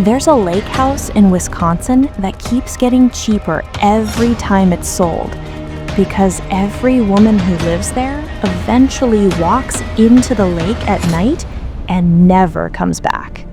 There's a lake house in Wisconsin that keeps getting cheaper every time it's sold because every woman who lives there eventually walks into the lake at night and never comes back.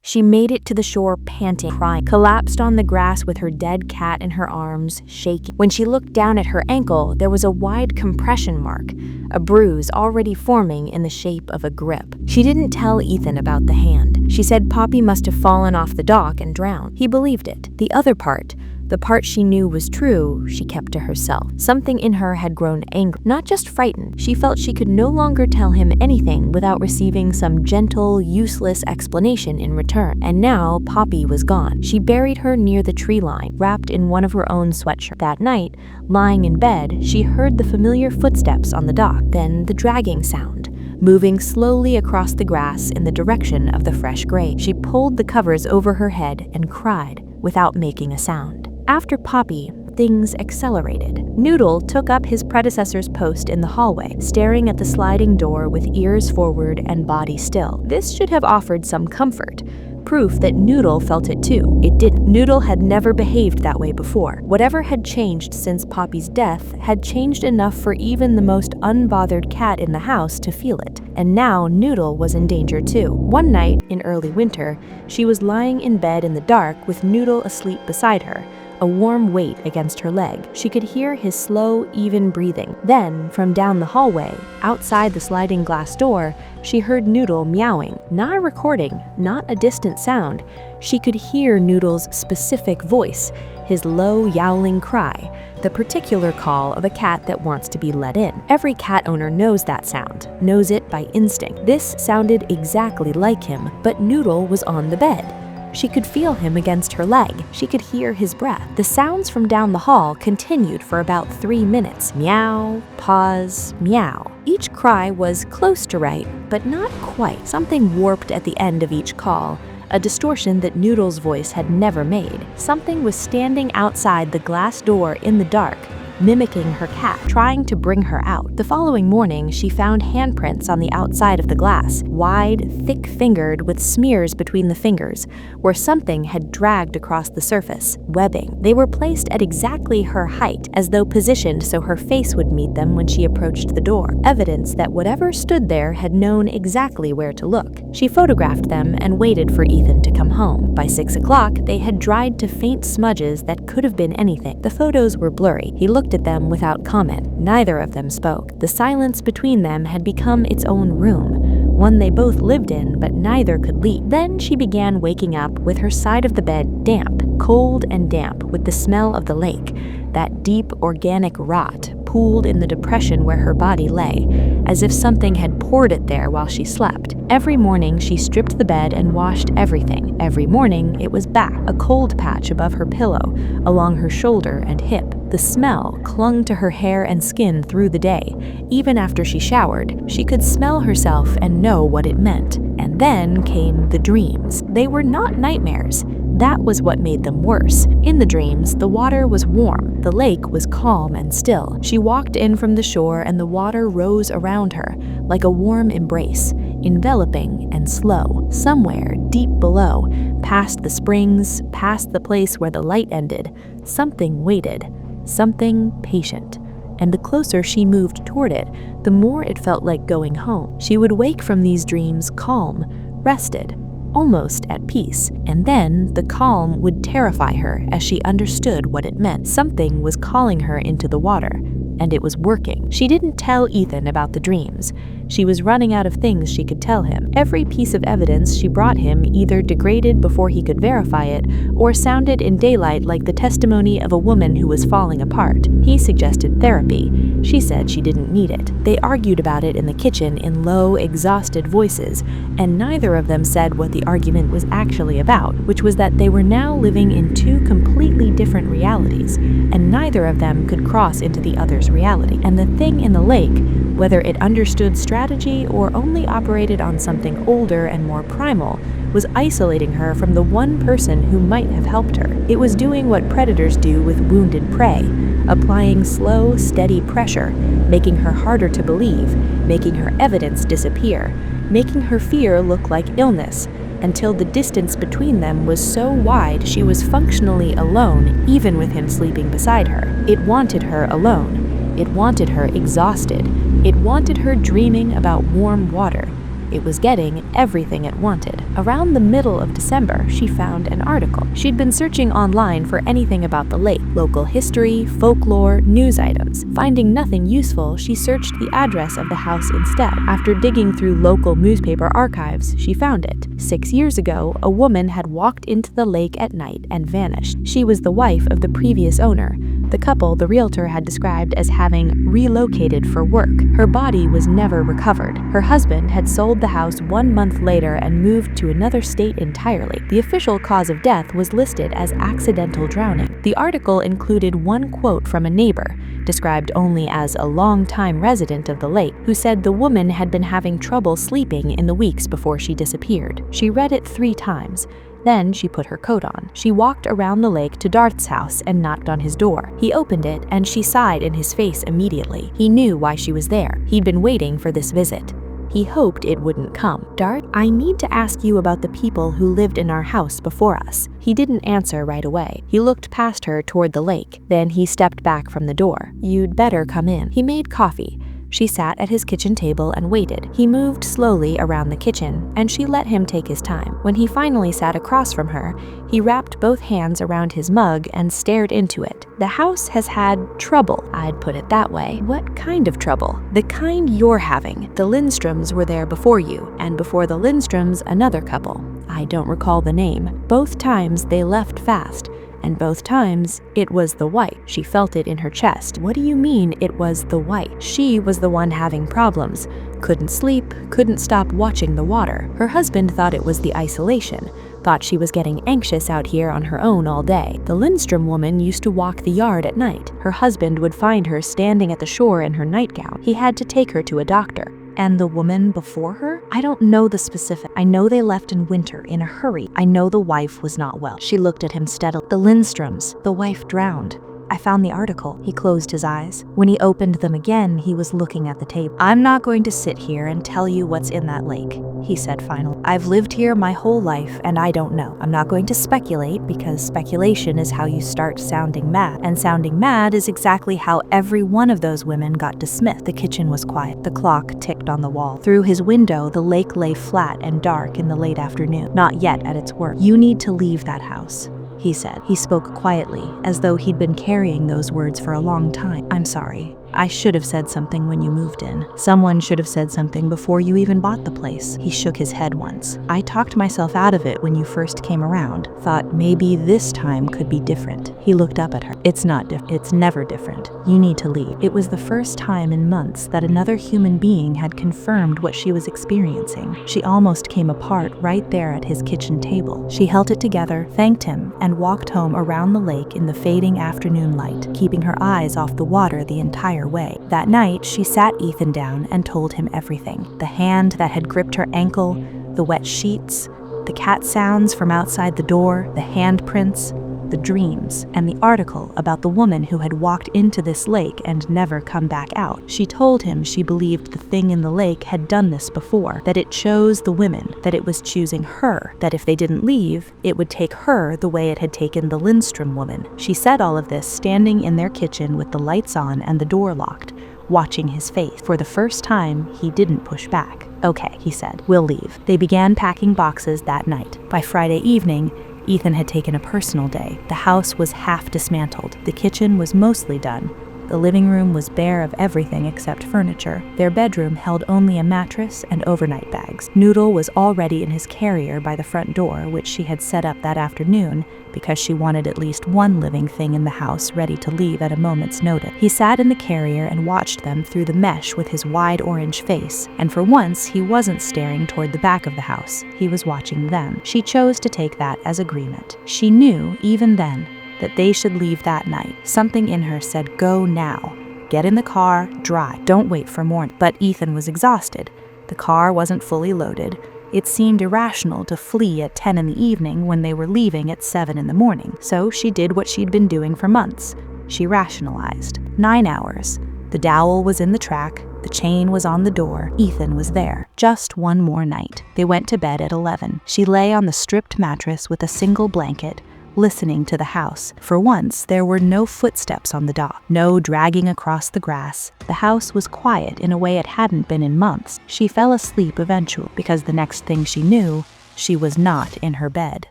She made it to the shore panting, crying, collapsed on the grass with her dead cat in her arms, shaking. When she looked down at her ankle, there was a wide compression mark, a bruise already forming in the shape of a grip. She didn't tell Ethan about the hand. She said Poppy must have fallen off the dock and drowned. He believed it. The other part, the part she knew was true, she kept to herself. Something in her had grown angry, not just frightened. She felt she could no longer tell him anything without receiving some gentle, useless explanation in return. And now Poppy was gone. She buried her near the tree line, wrapped in one of her own sweatshirts. That night, lying in bed, she heard the familiar footsteps on the dock, then the dragging sound, moving slowly across the grass in the direction of the fresh grave. She pulled the covers over her head and cried without making a sound. After Poppy, things accelerated. Noodle took up his predecessor's post in the hallway, staring at the sliding door with ears forward and body still. This should have offered some comfort, proof that Noodle felt it too. It didn't. Noodle had never behaved that way before. Whatever had changed since Poppy's death had changed enough for even the most unbothered cat in the house to feel it. And now Noodle was in danger too. One night, in early winter, she was lying in bed in the dark with Noodle asleep beside her, a warm weight against her leg. She could hear his slow, even breathing. Then, from down the hallway, outside the sliding glass door, she heard Noodle meowing. Not a recording, not a distant sound. She could hear Noodle's specific voice, his low, yowling cry, the particular call of a cat that wants to be let in. Every cat owner knows that sound, knows it by instinct. This sounded exactly like him, but Noodle was on the bed. She could feel him against her leg. She could hear his breath. The sounds from down the hall continued for about 3 minutes. Meow, pause, meow. Each cry was close to right, but not quite. Something warped at the end of each call, a distortion that Noodle's voice had never made. Something was standing outside the glass door in the dark, mimicking her cat, trying to bring her out. The following morning, she found handprints on the outside of the glass, wide, thick-fingered with smears between the fingers, where something had dragged across the surface, webbing. They were placed at exactly her height, as though positioned so her face would meet them when she approached the door, evidence that whatever stood there had known exactly where to look. She photographed them and waited for Ethan to come home. By 6 o'clock, they had dried to faint smudges that could have been anything. The photos were blurry. He looked at them without comment. Neither of them spoke. The silence between them had become its own room, one they both lived in, but neither could leave. Then she began waking up with her side of the bed damp, cold and damp, with the smell of the lake, that deep organic rot pooled in the depression where her body lay, as if something had poured it there while she slept. Every morning she stripped the bed and washed everything. Every morning it was back, a cold patch above her pillow, along her shoulder and hip. The smell clung to her hair and skin through the day. Even after she showered, she could smell herself and know what it meant. And then came the dreams. They were not nightmares. That was what made them worse. In the dreams, the water was warm. The lake was calm and still. She walked in from the shore and the water rose around her, like a warm embrace, enveloping and slow. Somewhere deep below, past the springs, past the place where the light ended, something waited, something patient. And the closer she moved toward it, the more it felt like going home. She would wake from these dreams calm, rested, almost at peace, and then the calm would terrify her as she understood what it meant. Something was calling her into the water, and it was working. She didn't tell Ethan about the dreams. She was running out of things she could tell him. Every piece of evidence she brought him either degraded before he could verify it, or sounded in daylight like the testimony of a woman who was falling apart. He suggested therapy. She said she didn't need it. They argued about it in the kitchen in low, exhausted voices, and neither of them said what the argument was actually about, which was that they were now living in two completely different realities, and neither of them could cross into the other's reality. And the thing in the lake, whether it understood strategy or only operated on something older and more primal, was isolating her from the one person who might have helped her. It was doing what predators do with wounded prey, applying slow, steady pressure, making her harder to believe, making her evidence disappear, making her fear look like illness, until the distance between them was so wide she was functionally alone, even with him sleeping beside her. It wanted her alone. It wanted her exhausted. It wanted her dreaming about warm water. It was getting everything it wanted. Around the middle of December, she found an article. She'd been searching online for anything about the lake, local history, folklore, news items. Finding nothing useful, she searched the address of the house instead. After digging through local newspaper archives, she found it. 6 years ago, a woman had walked into the lake at night and vanished. She was the wife of the previous owner. The couple the realtor had described as having relocated for work. Her body was never recovered. Her husband had sold the house 1 month later and moved to another state entirely. The official cause of death was listed as accidental drowning. The article included one quote from a neighbor, described only as a long-time resident of the lake, who said the woman had been having trouble sleeping in the weeks before she disappeared. She read it 3 times. Then she put her coat on. She walked around the lake to Darth's house and knocked on his door. He opened it, and she sighed in his face immediately. He knew why she was there. He'd been waiting for this visit. He hoped it wouldn't come. "Darth, I need to ask you about the people who lived in our house before us." He didn't answer right away. He looked past her toward the lake. Then he stepped back from the door. "You'd better come in." He made coffee. She sat at his kitchen table and waited. He moved slowly around the kitchen, and she let him take his time. When he finally sat across from her, he wrapped both hands around his mug and stared into it. "The house has had trouble, I'd put it that way." "What kind of trouble?" "The kind you're having. The Lindstroms were there before you, and before the Lindstroms, another couple. I don't recall the name. Both times they left fast. And both times, it was the wife." She felt it in her chest. "What do you mean it was the wife?" "She was the one having problems. Couldn't sleep, couldn't stop watching the water. Her husband thought it was the isolation, thought she was getting anxious out here on her own all day. The Lindstrom woman used to walk the yard at night. Her husband would find her standing at the shore in her nightgown. He had to take her to a doctor." "And the woman before her?" "I don't know the specific. I know they left in winter, in a hurry. I know the wife was not well." She looked at him steadily. "The Lindstroms. The wife drowned. I found the article." He closed his eyes. When he opened them again, he was looking at the table. "I'm not going to sit here and tell you what's in that lake," he said finally. "I've lived here my whole life, and I don't know. I'm not going to speculate, because speculation is how you start sounding mad. And sounding mad is exactly how every one of those women got dismissed." The kitchen was quiet. The clock ticked on the wall. Through his window, the lake lay flat and dark in the late afternoon, not yet at its worst. "You need to leave that house," he said. He spoke quietly, as though he'd been carrying those words for a long time. "I'm sorry. I should have said something when you moved in. Someone should have said something before you even bought the place." He shook his head once. "I talked myself out of it when you first came around. Thought maybe this time could be different." He looked up at her. "It's not different. It's never different. You need to leave." It was the first time in months that another human being had confirmed what she was experiencing. She almost came apart right there at his kitchen table. She held it together, thanked him, and walked home around the lake in the fading afternoon light, keeping her eyes off the water the entire way. That night, she sat Ethan down and told him everything. The hand that had gripped her ankle, the wet sheets, the cat sounds from outside the door, the handprints, the dreams, and the article about the woman who had walked into this lake and never come back out. She told him she believed the thing in the lake had done this before, that it chose the women, that it was choosing her, that if they didn't leave, it would take her the way it had taken the Lindstrom woman. She said all of this standing in their kitchen with the lights on and the door locked, watching his face. For the first time, he didn't push back. "Okay," he said, "we'll leave." They began packing boxes that night. By Friday evening, Ethan had taken a personal day. The house was half dismantled. The kitchen was mostly done. The living room was bare of everything except furniture. Their bedroom held only a mattress and overnight bags. Noodle was already in his carrier by the front door, which she had set up that afternoon because she wanted at least one living thing in the house ready to leave at a moment's notice. He sat in the carrier and watched them through the mesh with his wide orange face, and for once he wasn't staring toward the back of the house. He was watching them. She chose to take that as agreement. She knew, even then, that they should leave that night. Something in her said, "Go now. Get in the car, drive. Don't wait for morning." But Ethan was exhausted. The car wasn't fully loaded. It seemed irrational to flee at 10 in the evening when they were leaving at 7 in the morning. So she did what she'd been doing for months. She rationalized. 9 hours. The dowel was in the track. The chain was on the door. Ethan was there. Just one more night. They went to bed at 11. She lay on the stripped mattress with a single blanket, listening to the house. For once, there were no footsteps on the dock, no dragging across the grass. The house was quiet in a way it hadn't been in months. She fell asleep eventually, because the next thing she knew, she was not in her bed.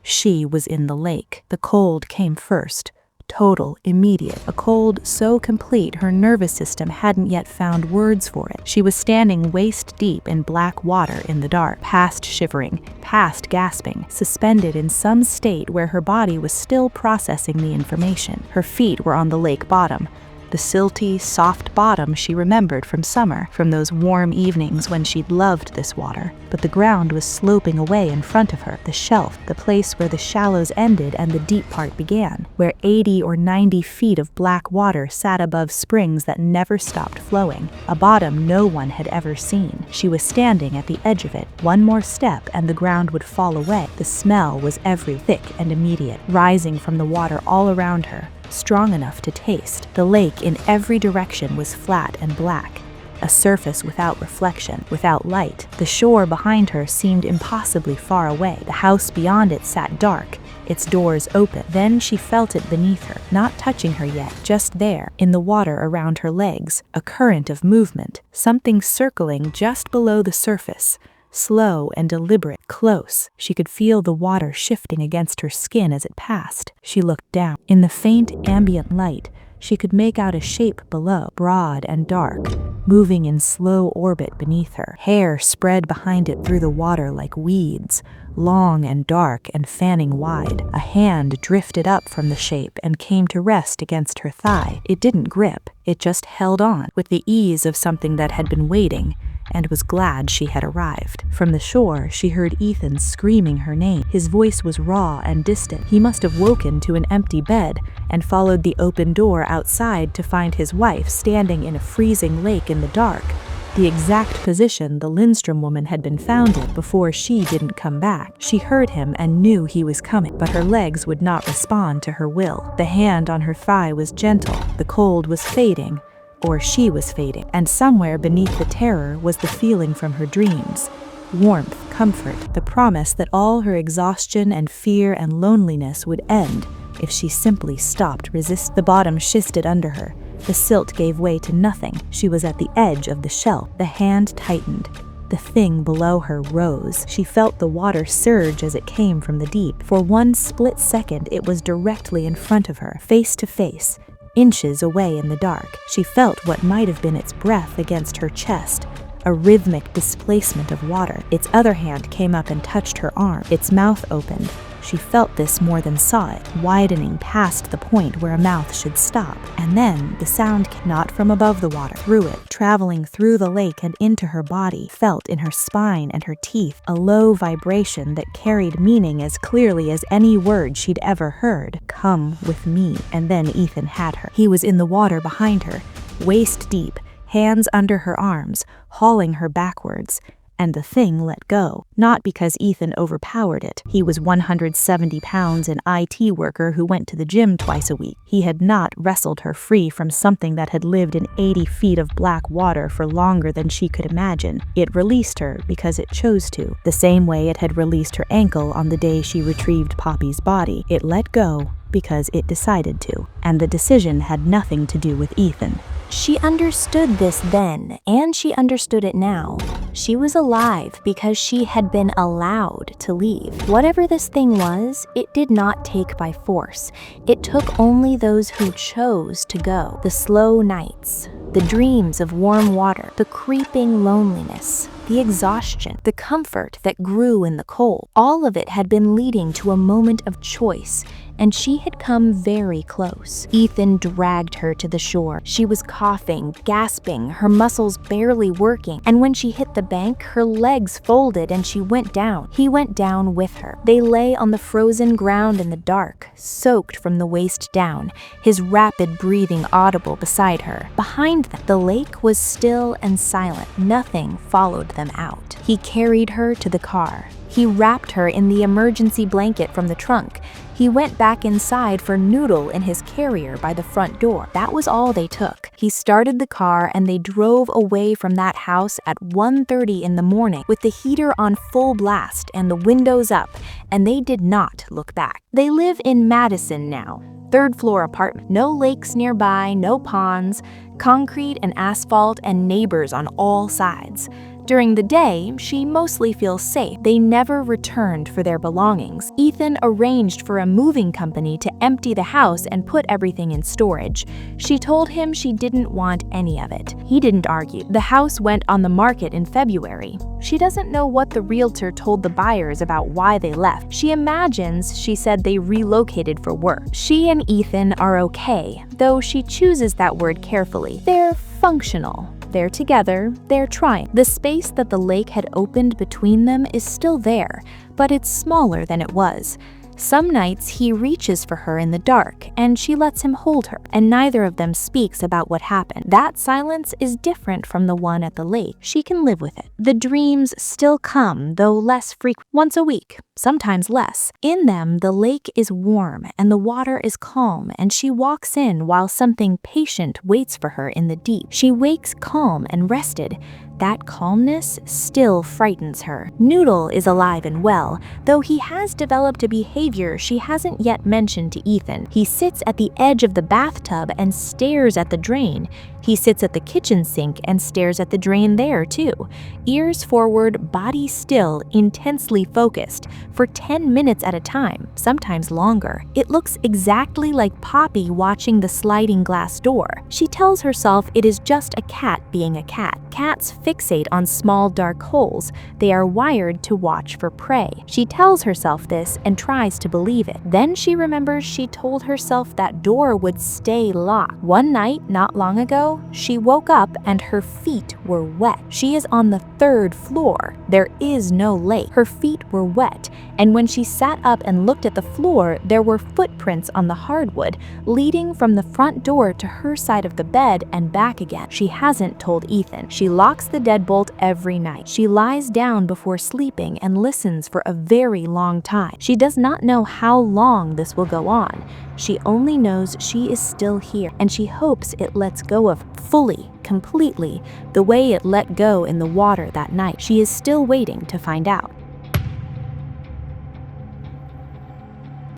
She was in the lake. The cold came first. Total, immediate. A cold so complete her nervous system hadn't yet found words for it. She was standing waist deep in black water in the dark, past shivering, past gasping, suspended in some state where her body was still processing the information. Her feet were on the lake bottom. The silty, soft bottom she remembered from summer, from those warm evenings when she'd loved this water. But the ground was sloping away in front of her, the shelf, the place where the shallows ended and the deep part began, where 80 or 90 feet of black water sat above springs that never stopped flowing, a bottom no one had ever seen. She was standing at the edge of it. One more step and the ground would fall away. The smell was thick and immediate, rising from the water all around her, strong enough to taste. The lake in every direction was flat and black, a surface without reflection, without light. The shore behind her seemed impossibly far away. The house beyond it sat dark, its doors open. Then she felt it beneath her, not touching her yet, just there, in the water around her legs, a current of movement, something circling just below the surface. Slow and deliberate, close. She could feel the water shifting against her skin as it passed. She looked down. In the faint ambient light, she could make out a shape below, broad and dark, moving in slow orbit beneath her. Hair spread behind it through the water like weeds, long and dark and fanning wide. A hand drifted up from the shape and came to rest against her thigh. It didn't grip, it just held on, with the ease of something that had been waiting, and was glad she had arrived. From the shore, she heard Ethan screaming her name. His voice was raw and distant. He must have woken to an empty bed and followed the open door outside to find his wife standing in a freezing lake in the dark, the exact position the Lindstrom woman had been found in before she didn't come back. She heard him and knew he was coming, but her legs would not respond to her will. The hand on her thigh was gentle. The cold was fading, or she was fading, and somewhere beneath the terror was the feeling from her dreams. Warmth, comfort, the promise that all her exhaustion and fear and loneliness would end if she simply stopped resisting. The bottom shifted under her. The silt gave way to nothing. She was at the edge of the shelf. The hand tightened. The thing below her rose. She felt the water surge as it came from the deep. For one split second, it was directly in front of her, face to face, inches away in the dark. She felt what might have been its breath against her chest, a rhythmic displacement of water. Its other hand came up and touched her arm. Its mouth opened. She felt this more than saw it, widening past the point where a mouth should stop. And then the sound came not from above the water, through it, traveling through the lake and into her body, felt in her spine and her teeth, a low vibration that carried meaning as clearly as any word she'd ever heard. Come with me. And then Ethan had her. He was in the water behind her, waist deep, hands under her arms, hauling her backwards. And the thing let go. Not because Ethan overpowered it. He was 170 pounds, an IT worker who went to the gym twice a week. He had not wrestled her free from something that had lived in 80 feet of black water for longer than she could imagine. It released her because it chose to, the same way it had released her ankle on the day she retrieved Poppy's body. It let go because it decided to, and the decision had nothing to do with Ethan. She understood this then, and she understood it now. She was alive because she had been allowed to leave. Whatever this thing was, it did not take by force. It took only those who chose to go. The slow nights, the dreams of warm water, the creeping loneliness, the exhaustion, the comfort that grew in the cold. All of it had been leading to a moment of choice, and she had come very close. Ethan dragged her to the shore. She was coughing, gasping, her muscles barely working, and when she hit the bank, her legs folded and she went down. He went down with her. They lay on the frozen ground in the dark, soaked from the waist down, his rapid breathing audible beside her. Behind them, the lake was still and silent. Nothing followed them out. He carried her to the car. He wrapped her in the emergency blanket from the trunk. He went back inside for Noodle in his carrier by the front door. That was all they took. He started the car and they drove away from that house at 1:30 in the morning with the heater on full blast and the windows up, and they did not look back. They live in Madison now. Third-floor apartment. No lakes nearby, no ponds, concrete and asphalt, and neighbors on all sides. During the day, she mostly feels safe. They never returned for their belongings. Ethan arranged for a moving company to empty the house and put everything in storage. She told him she didn't want any of it. He didn't argue. The house went on the market in February. She doesn't know what the realtor told the buyers about why they left. She imagines she said they relocated for work. She and Ethan are okay, though she chooses that word carefully. They're functional. They're together, they're trying. The space that the lake had opened between them is still there, but it's smaller than it was. Some nights he reaches for her in the dark, and she lets him hold her, and neither of them speaks about what happened. That silence is different from the one at the lake. She can live with it. The dreams still come, though less frequent, once a week, sometimes less. In them, the lake is warm, and the water is calm, and she walks in while something patient waits for her in the deep. She wakes calm and rested. That calmness still frightens her. Noodle is alive and well, though he has developed a behavior she hasn't yet mentioned to Ethan. He sits at the edge of the bathtub and stares at the drain. He sits at the kitchen sink and stares at the drain there too. Ears forward, body still, intensely focused, for 10 minutes at a time, sometimes longer. It looks exactly like Poppy watching the sliding glass door. She tells herself it is just a cat being a cat. Cats fixate on small dark holes. They are wired to watch for prey. She tells herself this and tries to believe it. Then she remembers she told herself that door would stay locked. One night, not long ago, she woke up and her feet were wet. She is on the 3rd floor. There is no lake. Her feet were wet, and when she sat up and looked at the floor, there were footprints on the hardwood, leading from the front door to her side of the bed and back again. She hasn't told Ethan. She locks the deadbolt every night. She lies down before sleeping and listens for a very long time. She does not know how long this will go on. She only knows she is still here, and she hopes it lets go of fully, completely, the way it let go in the water that night. She is still waiting to find out.